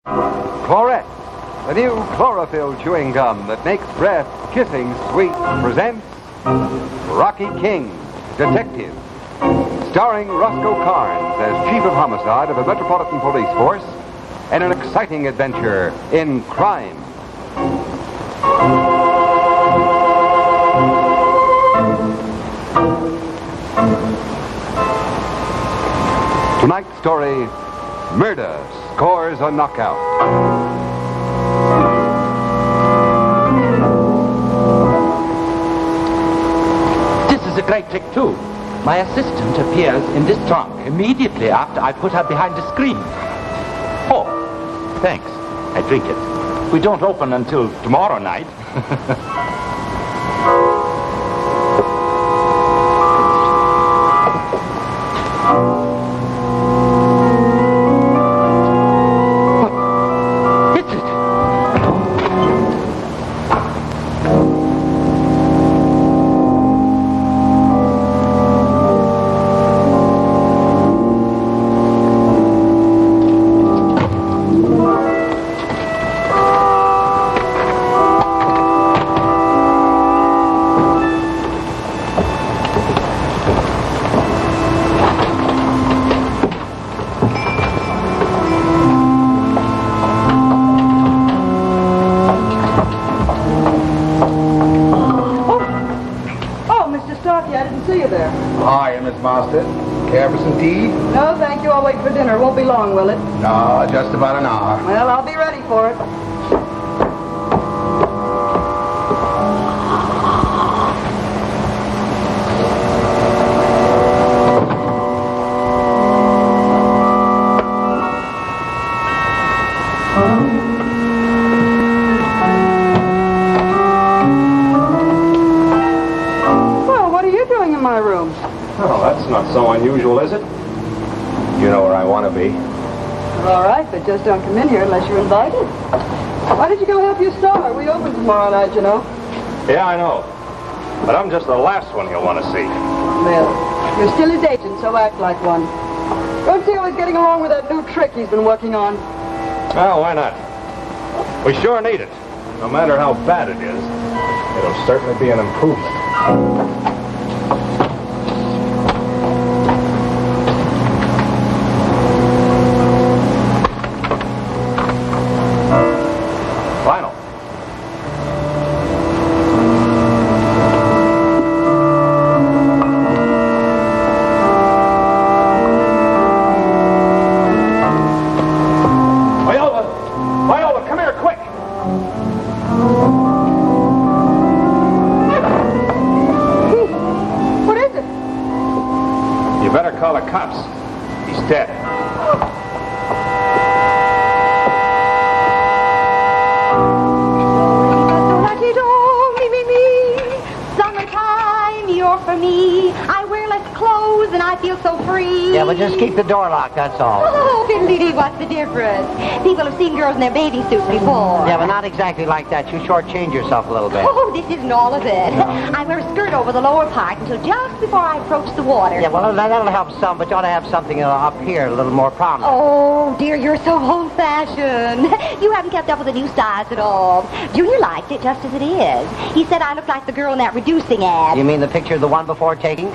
Chlorette, the new chlorophyll chewing gum that makes breath kissing sweet, presents Rocky King, Detective, starring Roscoe Carnes as Chief of Homicide of the Metropolitan Police Force in an exciting adventure in crime. Tonight's story, Murder Scores a Knockout. This is a great trick, too. My assistant appears in this trunk immediately after I put her behind the screen. Oh, thanks. I drink it. We don't open until tomorrow night. Care for some tea? No, thank you. I'll wait for dinner. Won't be long, will it? No, just about an hour. Well, I'll be ready for it. Well, what are you doing in my room? Oh, that's not so unusual, is it? You know where I want to be. All right, but just don't come in here unless you're invited. Why don't you go help your star? We open tomorrow night, you know. Yeah, I know. But I'm just the last one you'll want to see. Well, you're still his agent, so act like one. Don't see how he's getting along with that new trick he's been working on. Well, why not? We sure need it. No matter how bad it is, it'll certainly be an improvement. Call the cops. He's dead. Summertime, you're for me. I wear less clothes and I feel so free. Yeah, but just keep the door locked, that's all. Oh, fiddly-dee, what's the difference? People have seen girls in their bathing suits before. Yeah, but not exactly like that. You shortchange yourself a little bit. Oh, this isn't all of it. No. I wear a skirt over the lower part until just before I approach the water. Yeah, well, that'll help some, but you ought to have something up here a little more prominent. Oh, dear, you're so old-fashioned. You haven't kept up with the new styles at all. Junior liked it just as it is. He said I look like the girl in that reducing ad. You mean the picture of the one before taking?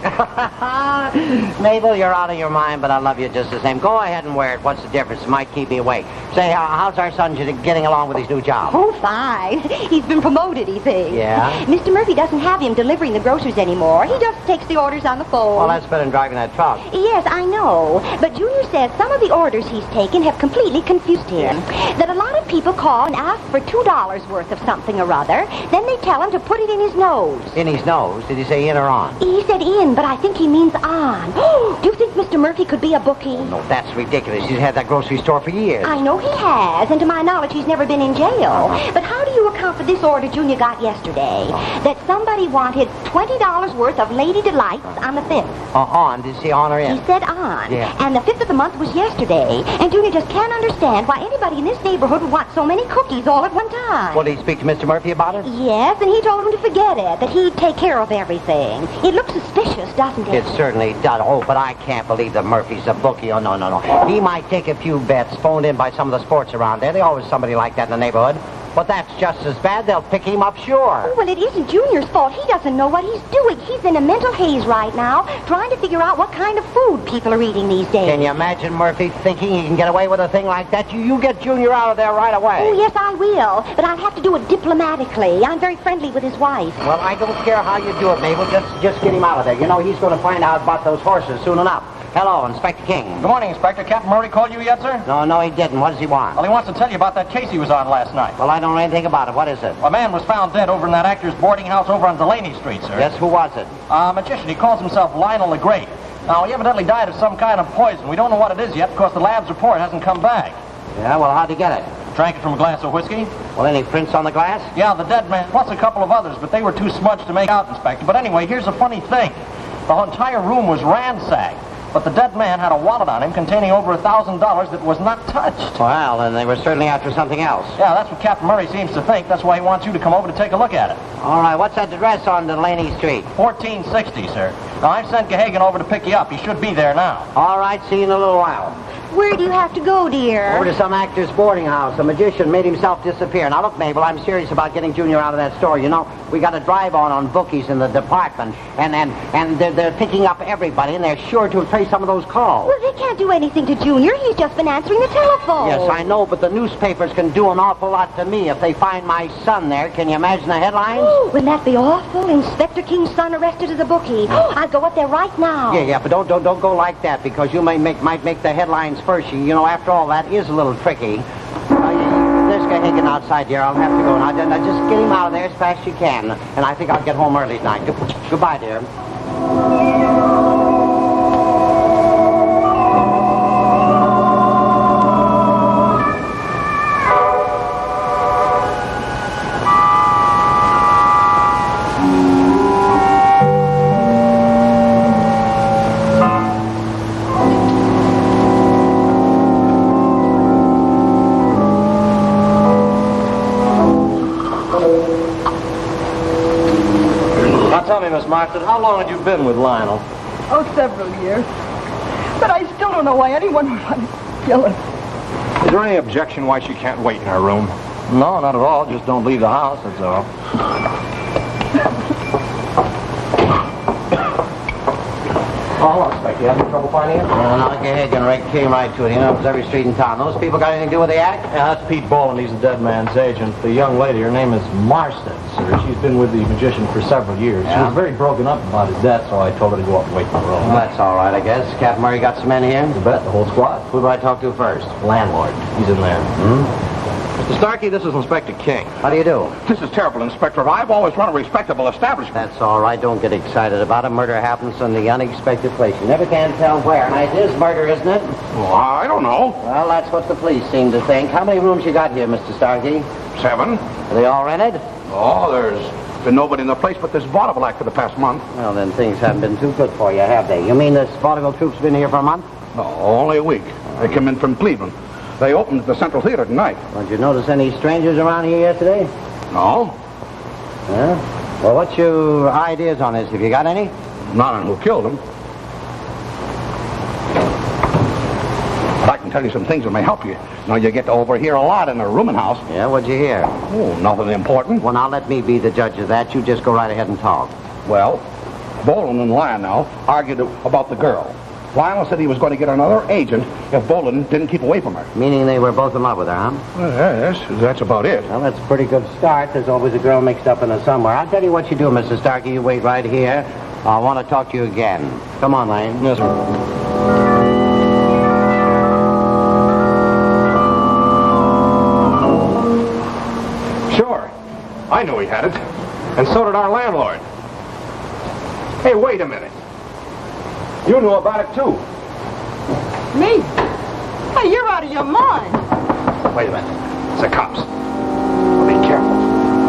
Mabel, you're out of your mind, but I love you just the same. Go ahead and wear it. What's the difference? It might keep me awake. Say, how's our son getting along with his new job? Oh, fine. He's been promoted, he thinks. Yeah? Mr. Murphy doesn't have him delivering the groceries anymore. He just takes the orders on the phone. Well, that's better than driving that truck. Yes, I know. But Junior says some of the orders he's taken have completely confused him. That a lot of people call and ask for $2 worth of something or other. Then they tell him to put it in his nose. In his nose? Did he say in or on? He said in, but I think he means on. Do you think Mr. Murphy could be a bookie? No, that's ridiculous. He's had that grocery store for years. I know he has, and to my knowledge, he's never been in jail. But how do you account account for this order Junior got yesterday. That somebody wanted $20 worth of Lady Delights on the 5th. On. Did you see on or in? He said on. Yeah. And the 5th of the month was yesterday. And Junior just can't understand why anybody in this neighborhood would want so many cookies all at one time. Well, did he speak to Mr. Murphy about it? Yes, and he told him to forget it, that he'd take care of everything. It looks suspicious, doesn't it? It certainly does. Oh, but I can't believe that Murphy's a bookie. Oh, no. He might take a few bets phoned in by some of the sports around there. There's always somebody like that in the neighborhood. But that's just as bad. They'll pick him up, sure. Oh, well, it isn't Junior's fault. He doesn't know what he's doing. He's in a mental haze right now, trying to figure out what kind of food people are eating these days. Can you imagine Murphy thinking he can get away with a thing like that? You get Junior out of there right away. Oh, yes, I will. But I'll have to do it diplomatically. I'm very friendly with his wife. Well, I don't care how you do it, Mabel. Just get him out of there. You know, he's going to find out about those horses soon enough. Hello, Inspector King. Good morning, Inspector. Captain Murray called you yet, sir? No, he didn't. What does he want? Well, he wants to tell you about that case he was on last night. Well, I don't know anything about it. What is it? A man was found dead over in that actor's boarding house over on Delaney Street, sir. Yes, who was it? A magician. He calls himself Lionel the Great. Now, he evidently died of some kind of poison. We don't know what it is yet because the lab's report hasn't come back. Yeah, well, how'd he get it? Drank it from a glass of whiskey. Well, any prints on the glass? Yeah, the dead man, plus a couple of others, but they were too smudged to make out, Inspector. But anyway, here's a funny thing. The entire room was ransacked. But the dead man had a wallet on him containing over $1,000 that was not touched. Well, then they were certainly after something else. Yeah, that's what Captain Murray seems to think. That's why he wants you to come over to take a look at it. All right, what's that address on Delaney Street? 1460, sir. Now, I've sent Gahagan over to pick you up. He should be there now. All right, see you in a little while. Where do you have to go, dear? Over to some actor's boarding house. A magician made himself disappear. Now, look, Mabel, I'm serious about getting Junior out of that store. You know, we got a drive-on bookies in the department, and they're picking up everybody, and they're sure to trace some of those calls. Well, they can't do anything to Junior. He's just been answering the telephone. Yes, I know, but the newspapers can do an awful lot to me if they find my son there. Can you imagine the headlines? Oh, wouldn't that be awful? Inspector King's son arrested as a bookie. Oh, I'll go up there right now. Yeah, but don't go like that, because you might make the headlines first. You know, after all, that is a little tricky. There's Gahagan outside here. I'll have to go now. Just get him out of there as fast as you can. And I think I'll get home early tonight. Goodbye, dear. Miss Marston, how long had you been with Lionel? Oh, several years. But I still don't know why anyone would want to kill her. Is there any objection why she can't wait in her room? No, not at all. Just don't leave the house, that's all. Oh, Inspector, you having trouble finding it? No, Gahagan came right to it. He knows every street in town. Those people got anything to do with the act? Yeah, that's Pete Boland. He's the dead man's agent. The young lady, her name is Marston, sir. She's been with the magician for several years. Yeah? She was very broken up about his death, so I told her to go up and wait in the room. Well, that's all right, I guess. Captain Murray got some men here? You bet, the whole squad. Who do I talk to first? Landlord. He's in there. Mr. Starkey, this is Inspector King. How do you do? This is terrible, Inspector. I've always run a respectable establishment. That's all right. Don't get excited about it. Murder happens in the unexpected place. You never can tell where. And it is murder, isn't it? Well, I don't know. Well, that's what the police seem to think. How many rooms you got here, Mr. Starkey? 7. Are they all rented? Oh, there's been nobody in the place but this vaudeville act for the past month. Well, then things haven't been too good for you, have they? You mean this vaudeville troupe's been here for a month? No, only a week. They came in from Cleveland. They opened at the Central Theater tonight. Did you notice any strangers around here yesterday? No, Yeah? Well, what's your ideas on this? Have you got any? not on who killed them. But I can tell you some things that may help you. Now, you get to overhear a lot in a rooming house. Yeah, what'd you hear? Oh, nothing important. Well, now let me be the judge of that. You just go right ahead and talk. Well, Boland and Lionel argued about the girl. Lionel said he was going to get another agent if Boland didn't keep away from her. Meaning they were both in love with her, huh? Well, yes, that's about it. Well, that's a pretty good start. There's always a girl mixed up in her somewhere. I'll tell you what you do, Mr. Starkey. You wait right here. I want to talk to you again. Come on, Lane. Yes, sir. Sure. I knew he had it. And so did our landlord. Hey, wait a minute. You knew about it, too. Me? Hey, you're out of your mind. Wait a minute. It's the cops. Be careful.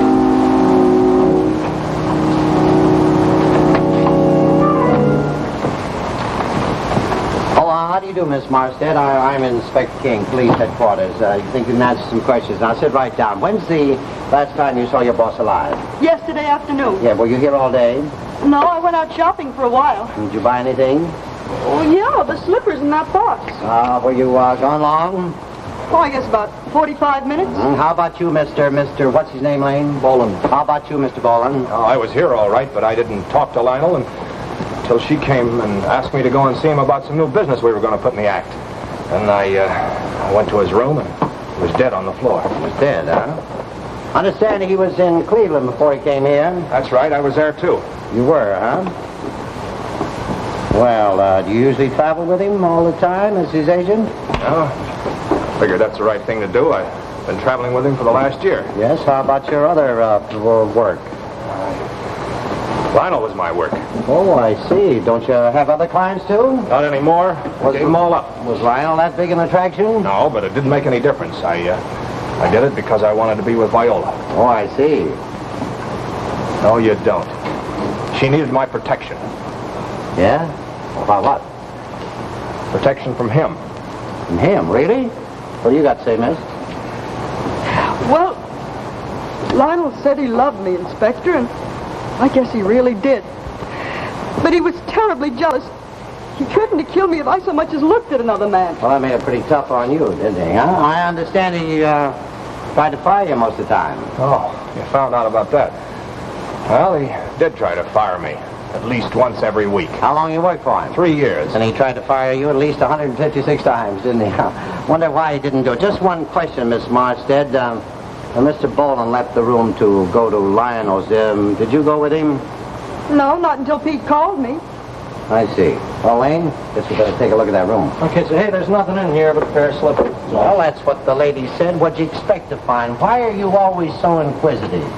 do, Miss Marstead? I'm Inspector King, Police Headquarters. You think you can answer some questions? Now, sit right down. When's the last time you saw your boss alive? Yesterday afternoon. Yeah, were you here all day? No, I went out shopping for a while. Did you buy anything? Oh, yeah, the slippers in that box. Were you gone long? Oh, I guess about 45 minutes. How about you, Mr. What's his name, Lane? Boland. How about you, Mr. Boland? Oh, I was here all right, but I didn't talk to Lionel until she came and asked me to go and see him about some new business we were going to put in the act. And I went to his room, and he was dead on the floor. He was dead, huh? Understand he was in Cleveland before he came here? That's right, I was there too. You were, huh? Well, do you usually travel with him all the time as his agent? No, figured that's the right thing to do. I've been traveling with him for the last year. Yes, how about your other work? Lionel was my work. Oh, I see. Don't you have other clients, too? Not anymore. I gave them all up. Was Lionel that big an attraction? No, but it didn't make any difference. I did it because I wanted to be with Viola. Oh, I see. No, you don't. She needed my protection. Yeah? About what? Protection from him. From him, really? What do you got to say, miss? Well, Lionel said he loved me, Inspector, and I guess he really did. But he was terribly jealous. He threatened to kill me if I so much as looked at another man. Well, that made it pretty tough on you, didn't he, huh? I understand he tried to fire you most of the time. Oh, you found out about that. Well, he did try to fire me. At least once every week. How long you worked for him? 3 years. And he tried to fire you at least 156 times, didn't he? Wonder why he didn't do it. Just one question, Miss Marstead. Mr. Boland left the room to go to Lionel's. Did you go with him? No, not until Pete called me. I see. Well, Lane, guess we better take a look at that room. Okay, so hey, there's nothing in here but a pair of slippers. Well, that's what the lady said. What'd you expect to find? Why are you always so inquisitive?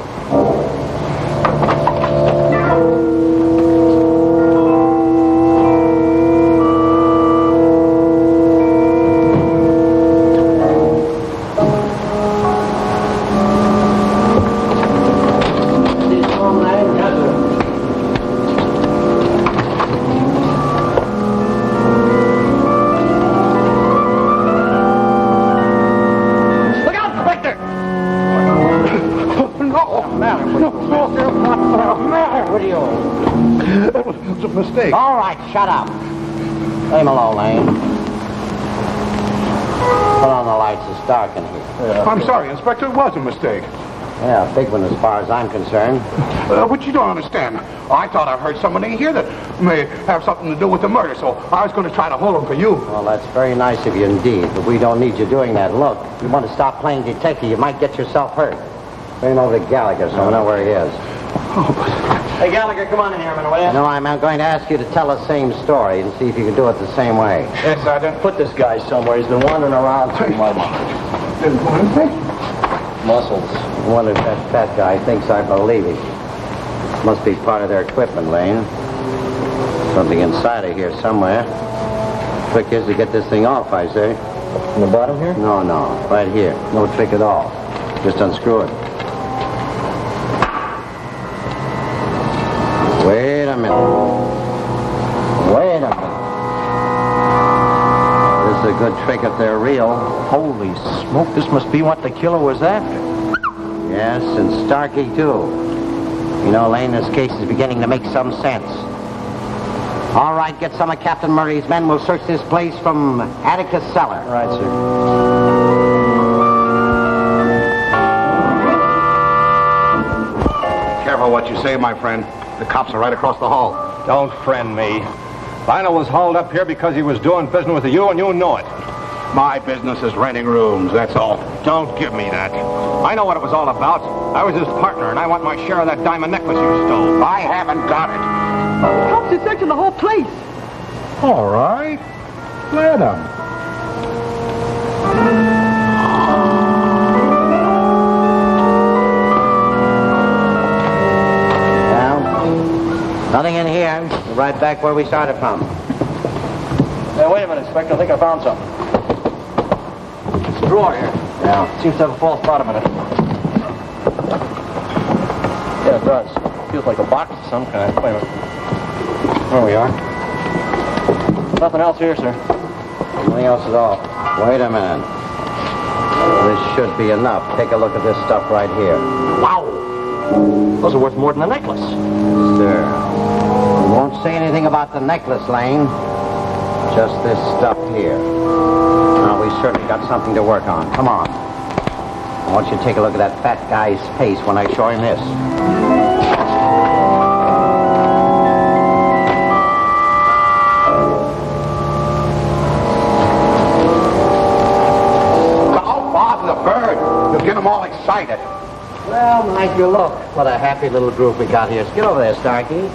All right, shut up. Leave him alone, Lane. Put on the lights. It's dark in here. I'm sorry, Inspector. It was a mistake. Yeah, a big one as far as I'm concerned. But you don't understand. I thought I heard somebody here that may have something to do with the murder, so I was going to try to hold him for you. Well, that's very nice of you indeed, but we don't need you doing that. Look, if you want to stop playing detective, you might get yourself hurt. Bring him over to Gallagher so we know where he is. Oh, but... Hey, Gallagher, come on in here a minute, will you? No, I'm going to ask you to tell the same story and see if you can do it the same way. Yes, Sergeant. Put this guy somewhere. He's been wandering around too much. Muscles. I wonder if that fat guy thinks I believe him. Must be part of their equipment, Lane. Something inside of here somewhere. Trick is to get this thing off, I say. From the bottom here? No, right here. No trick at all. Just unscrew it. Wait a minute. Wait a minute. This is a good trick if they're real. Holy smoke, this must be what the killer was after. Yes, and Starkey, too. You know, Lane, this case is beginning to make some sense. All right, get some of Captain Murray's men. We'll search this place from attic to cellar. All right, sir. Careful what you say, my friend. The cops are right across the hall. Don't friend me. Lionel was hauled up here because he was doing business with you, and you know it. My business is renting rooms, that's all. Don't give me that. I know what it was all about. I was his partner, and I want my share of that diamond necklace you stole. I haven't got it. Cops are searching the whole place. All right. Let them. Nothing in here. We're right back where we started from. Hey, wait a minute, Inspector. I think I found something. It's a drawer here. Yeah. Seems to have a false bottom in it. Yeah, it does. Feels like a box of some kind. Wait a minute. There we are. Nothing else here, sir. Anything else at all? Wait a minute. This should be enough. Take a look at this stuff right here. Wow. Those are worth more than a necklace. Sir. Won't say anything about the necklace, Lane. Just this stuff here. Now, we certainly got something to work on. Come on. I want you to take a look at that fat guy's face when I show him this. Oh, Bob the bird. You'll get them all excited. Well, Mike, you look. What a happy little group we got here. Get over there, Starkey.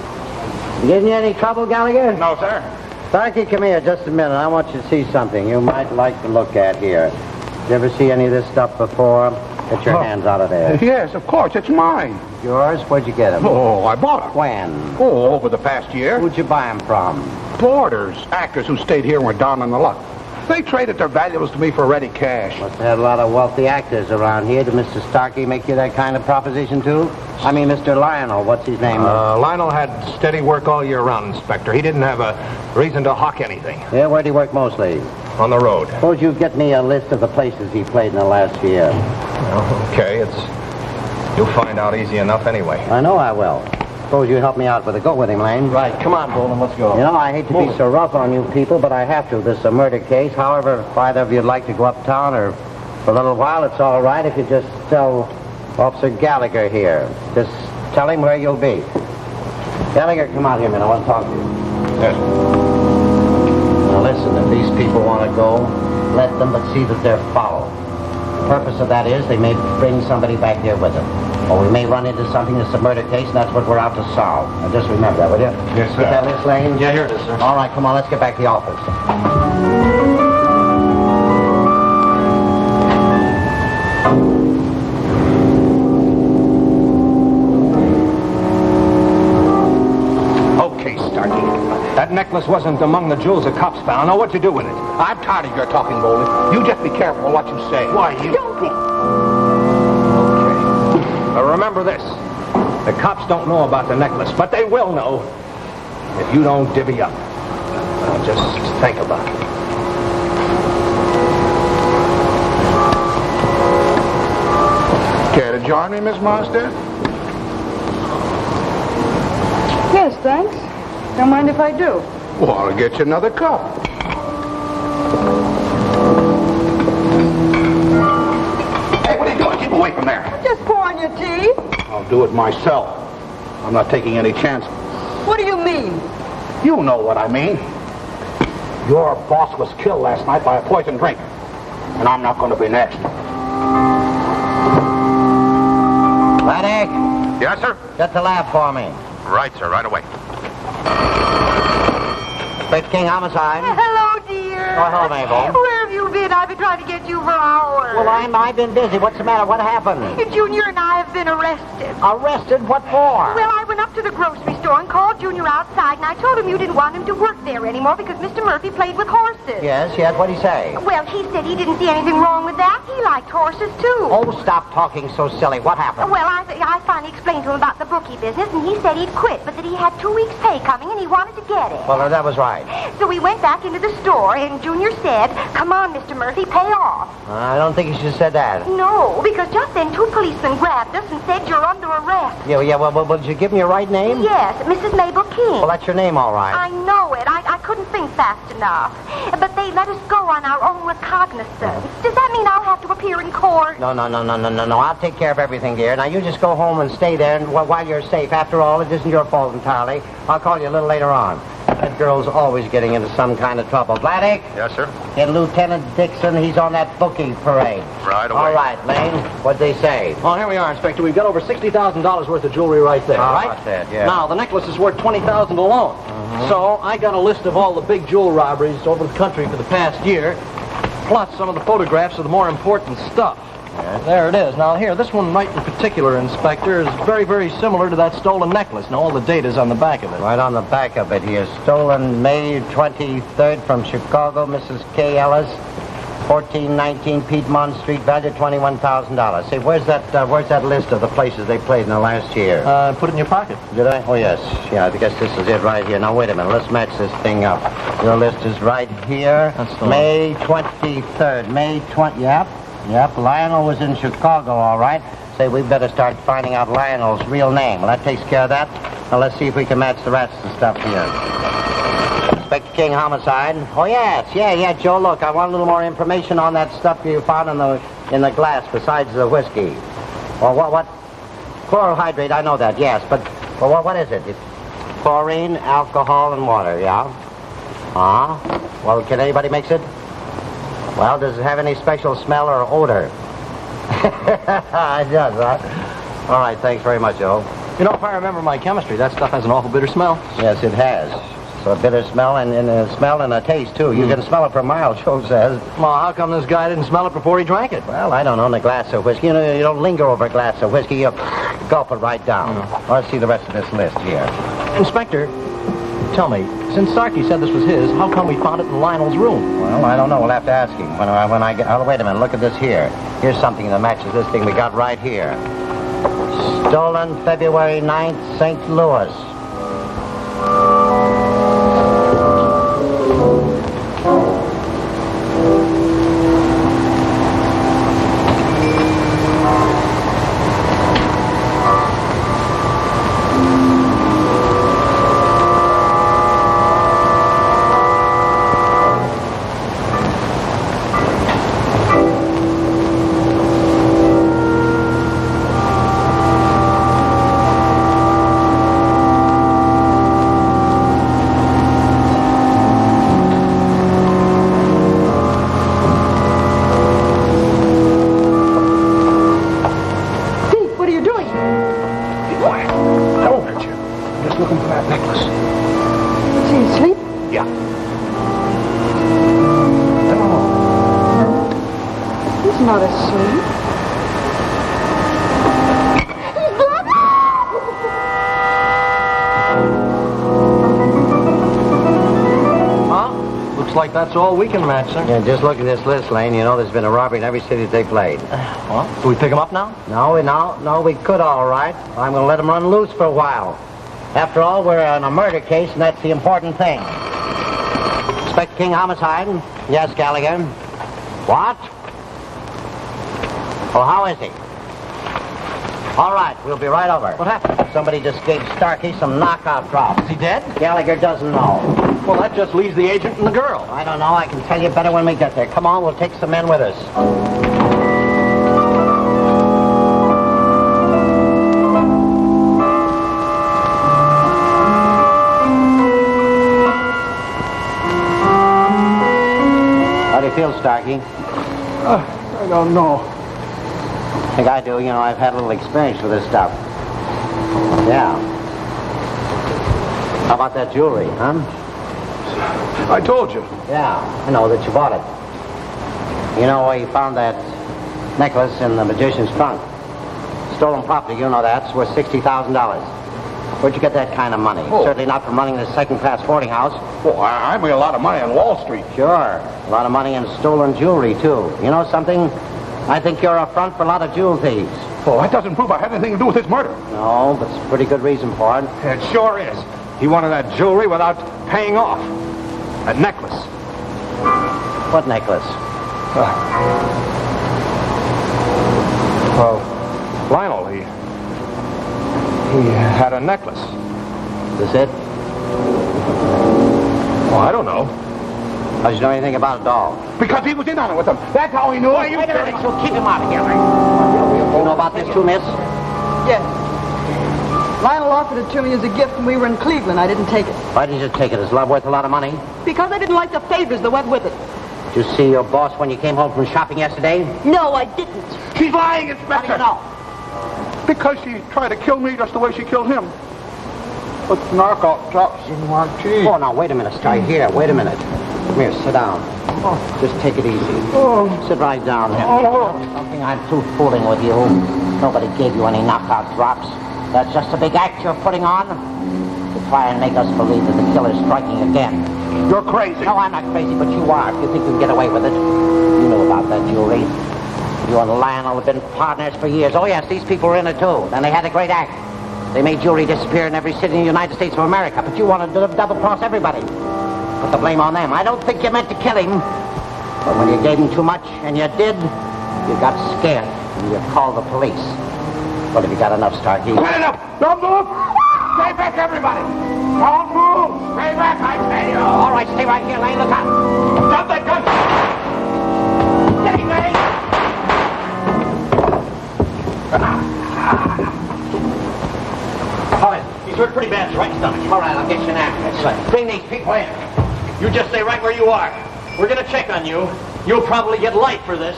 Getting you any trouble, Gallagher? No, sir. Starkey, come here just a minute. I want you to see something you might like to look at here. You ever see any of this stuff before? Get your hands out of there. Yes, of course. It's mine. Yours? Where'd you get them? Oh, I bought them. When? Oh, over the past year. Who'd you buy them from? Boarders, actors who stayed here and were down on the luck. They traded their valuables to me for ready cash. Must have had a lot of wealthy actors around here. Did Mr. Starkey make you that kind of proposition, too? I mean, Mr. Lionel. What's his name? Lionel had steady work all year round, Inspector. He didn't have a reason to hawk anything. Yeah, where'd he work mostly? On the road. Suppose you get me a list of the places he played in the last year. Okay, you'll find out easy enough anyway. I know I will. Suppose you help me out with it. Go with him, Lane. Right, come on, Bolin, let's go. You know, I hate to be so rough on you people, but I have to. This is a murder case. However, if either of you'd like to go uptown or for a little while, it's all right if you just tell Officer Gallagher here. Just tell him where you'll be. Gallagher, come out here a minute. I want to talk to you. Yes. Now listen, if these people want to go, let them, but see that they're followed. The purpose of that is they may bring somebody back here with them. Or we may run into something that's a murder case, and that's what we're out to solve. Now just remember that, will you? Yes, sir. Get that list, Lane? Yeah, here it is, sir. All right, come on, let's get back to the office. Okay, Starkey. That necklace wasn't among the jewels the cops found. Now, what'd you do with it? I'm tired of your talking, Bolin. You just be careful of what you say. Why, you... Now, remember this. The cops don't know about the necklace, but they will know if you don't divvy up. Now, just think about it. Care to join me, Miss Monster? Yes, thanks. Don't mind if I do. Well, I'll get you another cup. Hey, what are you doing? Keep away from there. Just pouring your tea. I'll do it myself. I'm not taking any chance. What do you mean? You know what I mean. Your boss was killed last night by a poison drink. And I'm not going to be next. Medic, Yes, sir? get the lab for me. Right, sir. Right away. Inspector King, homicide. Hello, dear. Oh, hello, Mabel. Where have you been? I've been trying to get you for hours. Well, I've been busy. What's the matter? What happened? Junior and I have been arrested. Arrested? What for? Well, I went up to the grocery store and called Junior outside, and I told him you didn't want him to work there anymore because Mr. Murphy played with horses. Yes, what'd he say? Well, he said he didn't see anything wrong with that. He liked horses, too. Oh, stop talking so silly. What happened? Well, I finally explained to him about the bookie business, and he said he'd quit, but that he had 2 weeks' pay coming, and he wanted to get it. Well, that was right. So we went back into the store, and Junior said, "Come on, Mr. Murphy, pay off." I don't think you should have said that. No, because just then 2 policemen grabbed us and said, "You're under arrest." Well, did you give me your right name? Yes, Mrs. Mabel King. Well, that's your name, all right. I know it. I couldn't think fast enough. But they let us go on our own recognizance. Does that mean I'll have to appear in court? No. I'll take care of everything, dear. Now, you just go home and stay there and, while you're safe. After all, it isn't your fault entirely. I'll call you a little later on. That girl's always getting into some kind of trouble. Vladek? Yes, sir? Get Lieutenant Dixon. He's on that bookie parade. Right away. All right, Lane. What'd they say? Oh, here we are, Inspector. We've got over $60,000 worth of jewelry right there. All right? right, that, yeah. Now, the necklace is worth $20,000 alone. So I got a list of all the big jewel robberies over the country for the past year, plus some of the photographs of the more important stuff. Yes. There it is. Now, here, this one right in particular, Inspector, is very, very similar to that stolen necklace. Now, all the data's on the back of it. Right on the back of it here. Stolen May 23rd from Chicago, Mrs. K. Ellis. 1419 Piedmont Street, value $21,000. Say, where's that list of the places they played in the last year? Put it in your pocket. Did I? Oh, yes. Yeah, I guess this is it right here. Now, wait a minute. Let's match this thing up. Your list is right here. That's the May 23rd. May 20... Yep. Lionel was in Chicago, all right. Say, we better start finding out Lionel's real name. Well, that takes care of that. Now, let's see if we can match the rest of the stuff here. Inspector King, homicide. Oh, yes. Yeah, Joe, look, I want a little more information on that stuff you found in the glass besides the whiskey. Well, what? Chloral hydrate, I know that, yes, but well, what is it? It's chlorine, alcohol, and water, yeah? Well, can anybody mix it? Well, does it have any special smell or odor? It does, huh? All right, thanks very much, Joe. You know, if I remember my chemistry, that stuff has an awful bitter smell. Yes, it has. So a bitter smell and a smell and a taste, too. You can smell it for miles, Joe says. Well, how come this guy didn't smell it before he drank it? Well, I don't know, in a glass of whiskey. You know, you don't linger over a glass of whiskey. You gulp it right down. Well, let's see the rest of this list here. Inspector, tell me, since Starkey said this was his, how come we found it in Lionel's room? Well, I don't know. We'll have to ask him. When I get... Oh, wait a minute. Look at this here. Here's something that matches this thing we got right here. Stolen February 9th, St. Louis. Not asleep. Huh? Looks like that's all we can match, sir. Yeah, just look at this list, Lane. You know there's been a robbery in every city that they played. Well, do we pick him up now? No, we could, all right. I'm going to let him run loose for a while. After all, we're on a murder case, and that's the important thing. Inspector King, homicide. Yes, Gallagher. What? Oh, how is he? All right, we'll be right over. What happened? Somebody just gave Starkey some knockout drops. Is he dead? Gallagher doesn't know. Well, that just leaves the agent and the girl. I don't know. I can tell you better when we get there. Come on, we'll take some men with us. How do you feel, Starkey? I don't know. I think I do. You know, I've had a little experience with this stuff. Yeah. How about that jewelry, huh? I told you. Yeah, I know that you bought it. You know, we found that necklace in the magician's trunk. Stolen property, you know that. It's worth $60,000. Where'd you get that kind of money? Oh. Certainly not from running this second-class boarding house. Well, I made a lot of money on Wall Street. Sure. A lot of money in stolen jewelry, too. You know something? I think you're a front for a lot of jewel thieves. Well, that doesn't prove I had anything to do with this murder. No, but it's a pretty good reason for it. It sure is. He wanted that jewelry without paying off. That necklace. What necklace? Well, Lionel, he had a necklace. Is this it? Well, I don't know. How'd you know anything about it, doll? Because he was in on it with them. That's how he knew. Wait a minute, so keep him out of here. You know about this too, miss? Yes. Lionel offered it to me as a gift when we were in Cleveland. I didn't take it. Why didn't you take it? Is love worth a lot of money? Because I didn't like the favors that went with it. Did you see your boss when you came home from shopping yesterday? No, I didn't. She's lying, How do Inspector. you know? Because she tried to kill me just the way she killed him. Put knockout drops in my tea. Oh, now, wait a minute, Star. Here, wait a minute. Come here, sit down. Just take it easy. Sit right down here. Something I'm through fooling with you. Nobody gave you any knockout drops. That's just a big act you're putting on to try and make us believe that the killer's striking again. You're crazy. No, I'm not crazy, but you are. If you think you can get away with it. You know about that jewelry. You and Lionel have been partners for years. Oh, yes, these people were in it, too. And they had a great act. They made jewelry disappear in every city in the United States of America. But you wanted to double-cross everybody. Put the blame on them. I don't think you meant to kill him. But when you gave him too much, and you did, you got scared. And you called the police. Well, have you got enough, Starkey? Quiet enough! Don't move! Stay back, everybody! Don't move! Stay back, I tell you! All right, stay right here, Lane. Look out. Drop that gun! Steady, Lane. He's hurt pretty bad in his right stomach. All right, I'll get you an ambulance. Bring these people in. You just stay right where you are. We're going to check on you. You'll probably get life for this.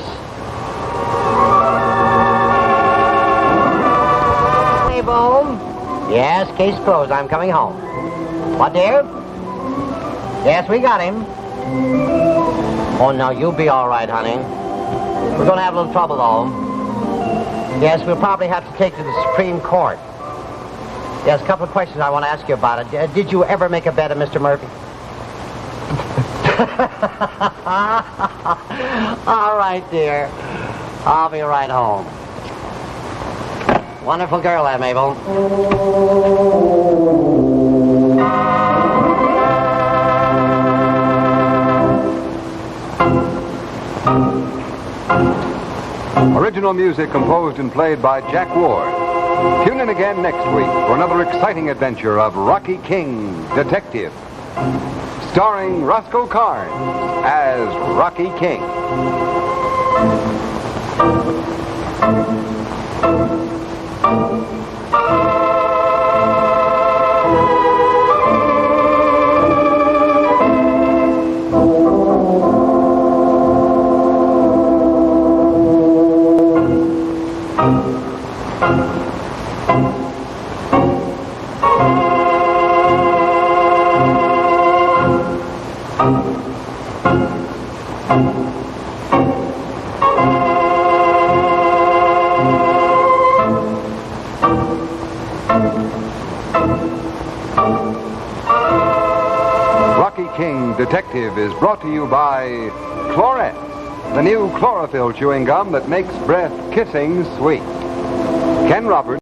Hey, Boom. Yes, case closed. I'm coming home. What, dear? Yes, we got him. Oh, no, you'll be all right, honey. We're going to have a little trouble, though. Yes, we'll probably have to take to the Supreme Court. Yes, a couple of questions I want to ask you about it. Did you ever make a bet of Mr. Murphy? All right, dear. I'll be right home. Wonderful girl, that Mabel. Original music composed and played by Jack Ward. Tune in again next week for another exciting adventure of Rocky King, Detective, starring Roscoe Carnes as Rocky King. Rocky King Detective is brought to you by Chlorette, the new chlorophyll chewing gum that makes breath kissing sweet. Ken Roberts.